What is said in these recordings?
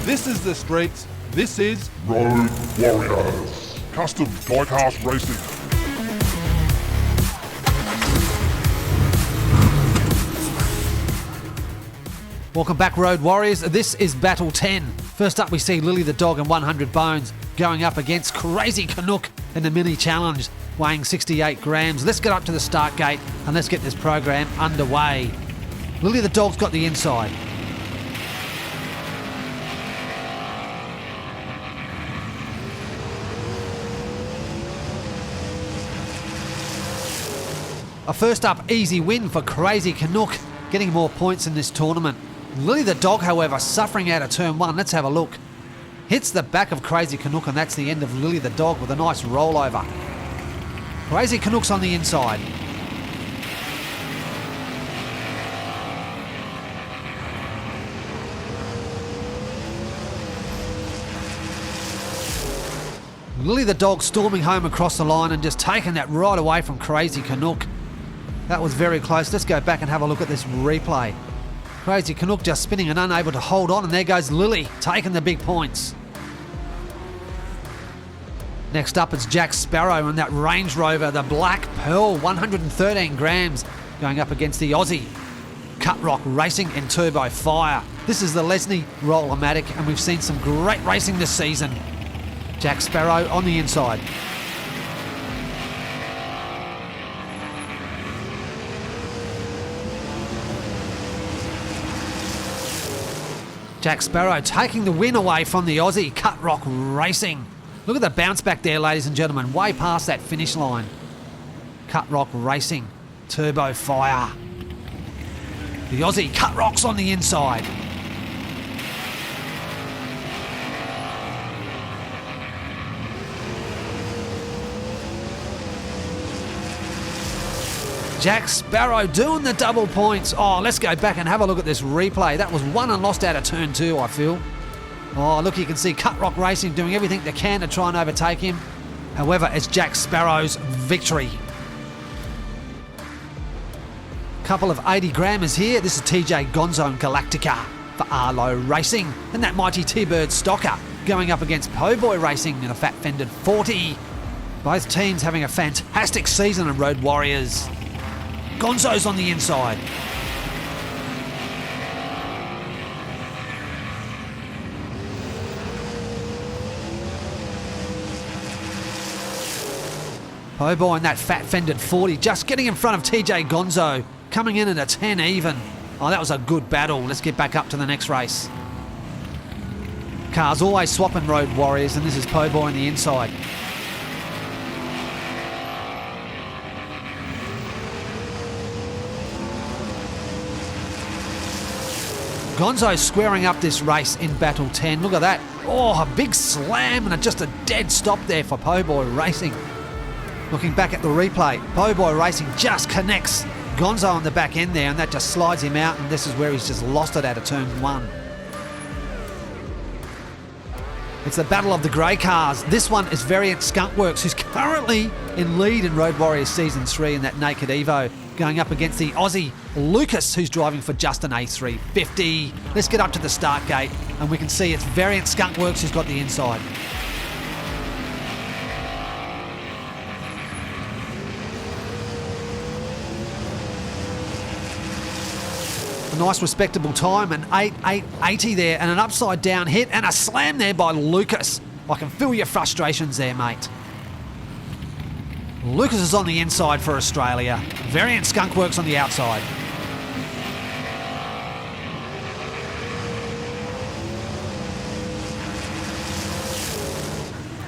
This is the streets. This is Road Warriors. Custom Diecast Racing. Welcome back, Road Warriors. This is Battle 10. First up, we see Lily the Dog and 100 Bones going up against Crazy Canuck in the mini challenge, weighing 68 grams. Let's get up to the start gate and let's get this program underway. Lily the Dog's got the inside. A first up easy win for Crazy Canuck, getting more points in this tournament. Lily the Dog, however, suffering out of turn 1. Let's have a look. Hits the back of Crazy Canuck, and that's the end of Lily the Dog with a nice rollover. Crazy Canuck's on the inside. Lily the Dog storming home across the line and just taking that right away from Crazy Canuck. That was very close. Let's go back and have a look at this replay. Crazy Canuck just spinning and unable to hold on, and there goes Lily taking the big points. Next up it's Jack Sparrow and that Range Rover, the Black Pearl, 113 grams, going up against the Aussie Cut Rock Racing and Turbo Fire. This is the Lesney Roll-O-Matic, and we've seen some great racing this season. Jack Sparrow on the inside. Jack Sparrow taking the win away from the Aussie Cut Rock Racing. Look at the bounce back there, ladies and gentlemen, way past that finish line. Cut Rock Racing, Turbo Fire. The Aussie Cut Rock's on the inside. Jack Sparrow doing the double points. Oh, let's go back and have a look at this replay. That was won and lost out of turn 2, I feel. Oh, look, you can see Cut Rock Racing doing everything they can to try and overtake him. However, it's Jack Sparrow's victory. Couple of 80 grammers here. This is TJ Gonzo and Galactica for Arlo Racing. And that mighty T-Bird Stocker going up against Po Boy Racing in a fat fended 40. Both teams having a fantastic season of Road Warriors. Gonzo's on the inside. Po Boy in that fat fended 40, just getting in front of TJ Gonzo, coming in at a 10 even. Oh, that was a good battle. Let's get back up to the next race. Cars always swapping, Road Warriors, and this is Po Boy on the inside. Gonzo squaring up this race in Battle 10. Look at that. Oh, a big slam and just a dead stop there for Po Boy Racing. Looking back at the replay, Po Boy Racing just connects Gonzo on the back end there, and that just slides him out, and this is where he's just lost it out of turn 1. It's the battle of the grey cars. This one is Variant Skunk Works, who's currently in lead in Road Warriors Season 3 in that Naked Evo, going up against the Aussie Lucas, who's driving for Justin A350. Let's get up to the start gate, and we can see it's Variant Skunk Works who's got the inside. A nice respectable time, an 8.880 there, and an upside down hit and a slam there by Lucas. I can feel your frustrations there, mate. Lucas is on the inside for Australia. Variant Skunk Works on the outside.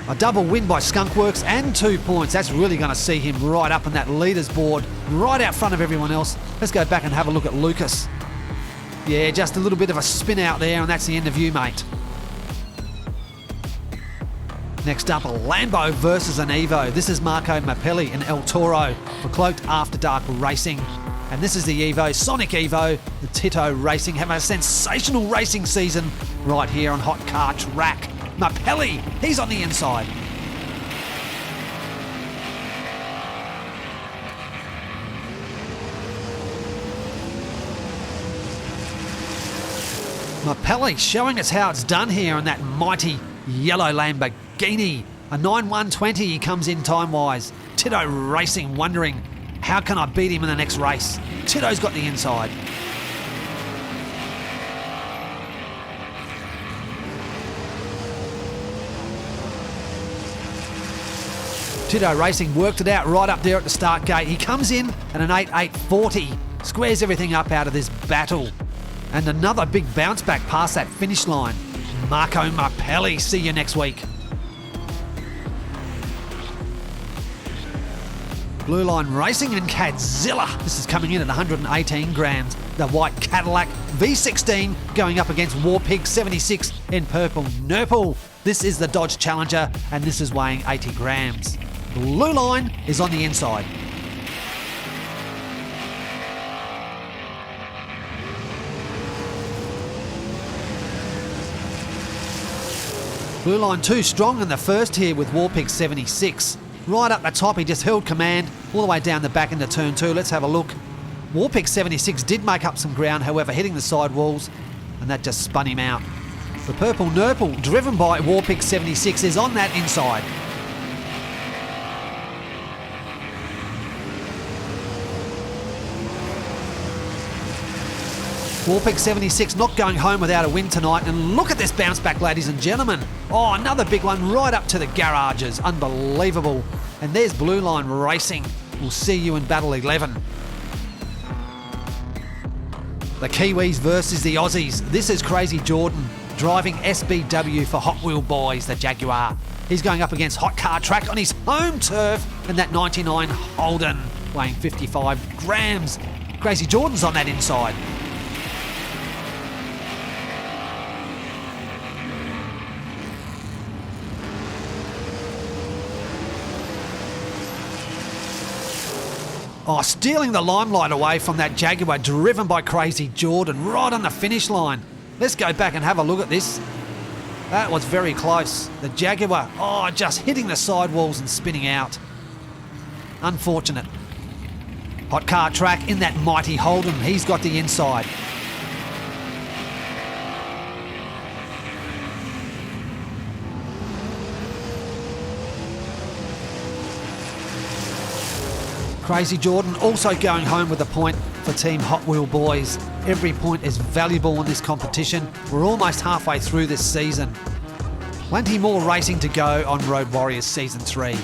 A double win by Skunk Works and 2 points. That's really going to see him right up on that leaders board, right out front of everyone else. Let's go back and have a look at Lucas. Yeah, just a little bit of a spin out there, and that's the end of you, mate. Next up, a Lambo versus an Evo. This is Marco Mappelli and El Toro for Cloaked After Dark Racing. And this is the Evo, Sonic Evo, the Tito Racing, having a sensational racing season right here on Hot Car Track. Mappelli, he's on the inside. Mapelli showing us how it's done here on that mighty yellow Lamborghini. A 9.120 he comes in time-wise. Tito Racing wondering, how can I beat him in the next race? Tito's got the inside. Tito Racing worked it out right up there at the start gate. He comes in at an 8.840. Squares everything up out of this battle. And another big bounce back past that finish line. Marco Mapelli, see you next week. Blue Line Racing and Cadzilla. This is coming in at 118 grams. The white Cadillac V16 going up against Warpig 76 in purple Nurple. This is the Dodge Challenger and this is weighing 80 grams. Blue Line is on the inside. Blue Line too strong in the first here with Warpig 76. Right up the top, he just held command all the way down the back into turn 2. Let's have a look. Warpig 76 did make up some ground, however, hitting the side walls, and that just spun him out. The purple Nurple, driven by Warpig 76, is on that inside. Warpig 76 not going home without a win tonight, and look at this bounce back, ladies and gentlemen. Oh, another big one right up to the garages. Unbelievable. And there's Blue Line Racing. We'll see you in Battle 11. The Kiwis versus the Aussies. This is Crazy Jordan driving SBW for Hot Wheel Boys, the Jaguar. He's going up against Hot Car Track on his home turf and that 99 Holden weighing 55 grams. Crazy Jordan's on that inside. Oh, stealing the limelight away from that Jaguar driven by Crazy Jordan right on the finish line. Let's go back and have a look at this. That was very close. The Jaguar, just hitting the sidewalls and spinning out. Unfortunate. Hot Car Track in that mighty Holden. He's got the inside. Crazy Jordan also going home with a point for Team Hot Wheel Boys. Every point is valuable in this competition. We're almost halfway through this season. Plenty more racing to go on Road Warriors Season 3.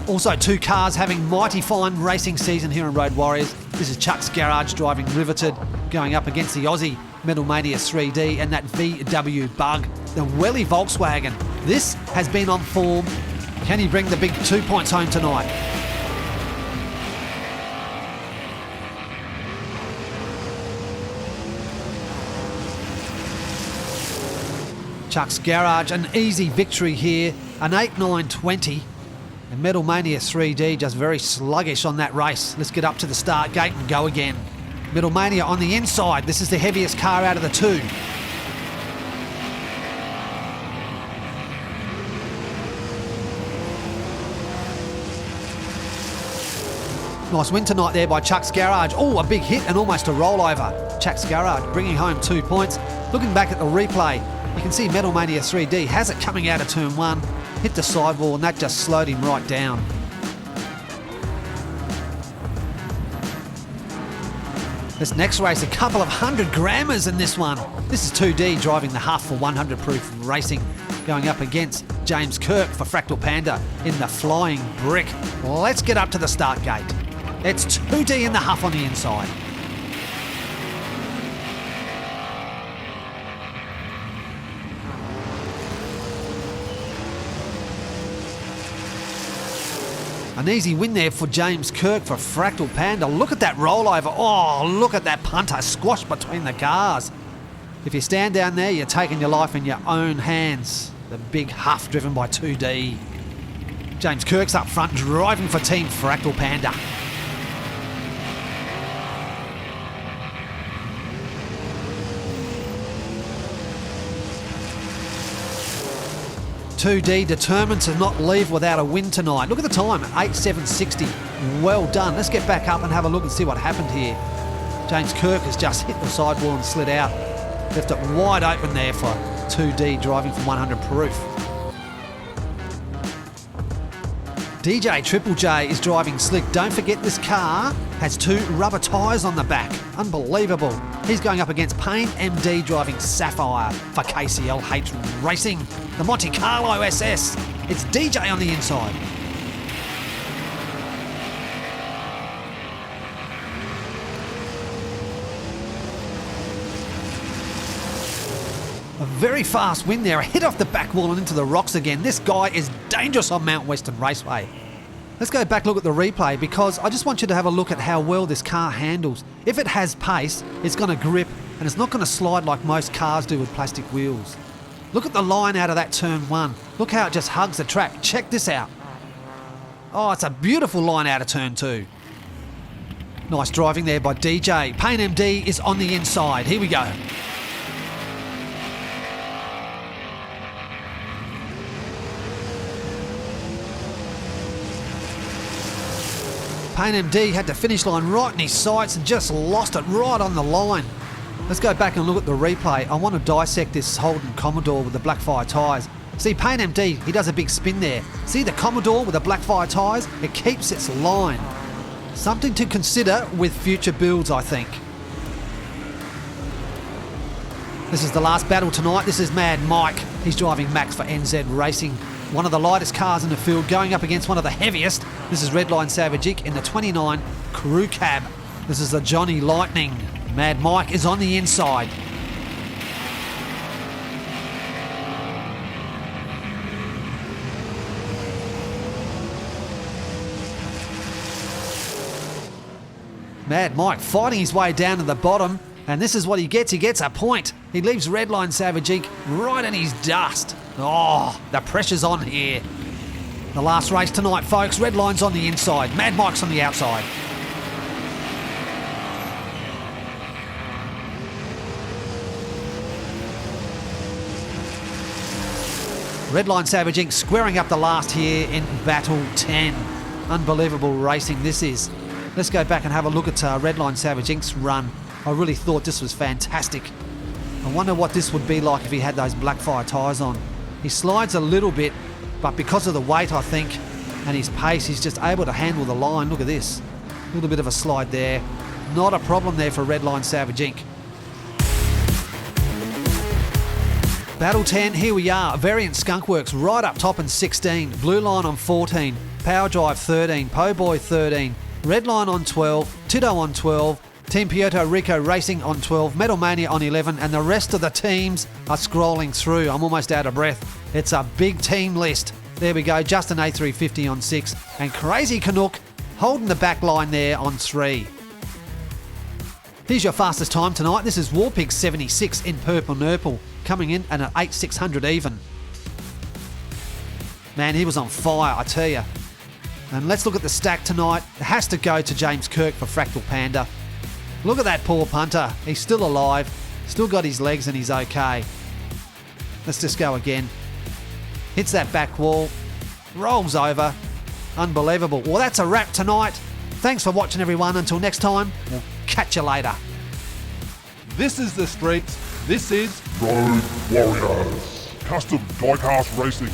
Also, two cars having mighty fine racing season here in Road Warriors. This is Chuck's Garage driving Riveted, going up against the Aussie Metal Mania 3D and that VW Bug, the Welly Volkswagen. This has been on form. Can he bring the big 2 points home tonight? Chuck's Garage, an easy victory here, an 8.920. And Metal Mania 3D just very sluggish on that race. Let's get up to the start gate and go again. Metal Mania on the inside. This is the heaviest car out of the two. Nice win tonight there by Chuck's Garage. Oh, a big hit and almost a rollover. Chuck's Garage bringing home 2 points. Looking back at the replay, you can see Metal Mania 3D has it coming out of turn 1, hit the sidewall, and that just slowed him right down. This next race, a couple of 100 grammers in this one. This is 2D driving the half for 100 proof racing, going up against James Kirk for Fractal Panda in the Flying Brick. Let's get up to the start gate. It's 2D in the huff on the inside. An easy win there for James Kirk for Fractal Panda. Look at that rollover. Oh, look at that punter squashed between the cars. If you stand down there, you're taking your life in your own hands. The big huff driven by 2D. James Kirk's up front driving for Team Fractal Panda. .2D determined to not leave without a win tonight. Look at the time, 8.760. Well done. Let's get back up and have a look and see what happened here. James Kirk has just hit the sidewall and slid out. Left it wide open there for 2D driving from 100 proof. DJ Triple J is driving slick. Don't forget this car has 2 rubber tyres on the back. Unbelievable. He's going up against Payne MD driving Sapphire for KCLH Racing. The Monte Carlo SS. It's DJ on the inside. A very fast win there, a hit off the back wall and into the rocks again. This guy is dangerous on Mount Western Raceway. Let's go back, look at the replay, because I just want you to have a look at how well this car handles. If it has pace, it's going to grip and it's not going to slide like most cars do with plastic wheels. Look at the line out of that turn 1. Look how it just hugs the track. Check this out. Oh, it's a beautiful line out of turn 2. Nice driving there by DJ. Payne MD is on the inside. Here we go. Payne MD had the finish line right in his sights and just lost it right on the line. Let's go back and look at the replay. I want to dissect this Holden Commodore with the Blackfire tyres. See, Payne MD, he does a big spin there. See the Commodore with the Blackfire tyres? It keeps its line. Something to consider with future builds, I think. This is the last battle tonight. This is Mad Mike. He's driving Max for NZ Racing. One of the lightest cars in the field going up against one of the heaviest. This is Redline Savage Inc. in the 29 Crew Cab. This is the Johnny Lightning. Mad Mike is on the inside. Mad Mike fighting his way down to the bottom, and this is what he gets. He gets a point. He leaves Redline Savage Inc. right in his dust. Oh, the pressure's on here. The last race tonight, folks. Redline's on the inside. Mad Mike's on the outside. Redline Savage Inc. squaring up the last here in Battle 10. Unbelievable racing this is. Let's go back and have a look at Redline Savage Inc.'s run. I really thought this was fantastic. I wonder what this would be like if he had those Blackfire tyres on. He slides a little bit, but because of the weight, I think, and his pace, he's just able to handle the line. Look at this. A little bit of a slide there. Not a problem there for Redline Savage Inc. Battle 10, here we are. Variant Skunk Works right up top in 16. Blue Line on 14. Power Drive 13. Po Boy 13. Redline on 12. Tito on 12. Team Puerto Rico Racing on 12, Metal Mania on 11, and the rest of the teams are scrolling through. I'm almost out of breath. It's a big team list. There we go, Justin A350 on 6, and Crazy Canuck holding the back line there on 3. Here's your fastest time tonight. This is Warpig 76 in Purple Nurple, coming in at an 8,600 even. Man, he was on fire, I tell you. And let's look at the stack tonight. It has to go to James Kirk for Fractal Panda. Look at that poor punter. He's still alive, still got his legs and he's okay. Let's just go again. Hits that back wall, rolls over. Unbelievable. Well, that's a wrap tonight. Thanks for watching, everyone. Until next time, we'll catch you later. This is the streets. This is Road Warriors. Custom Diecast Racing.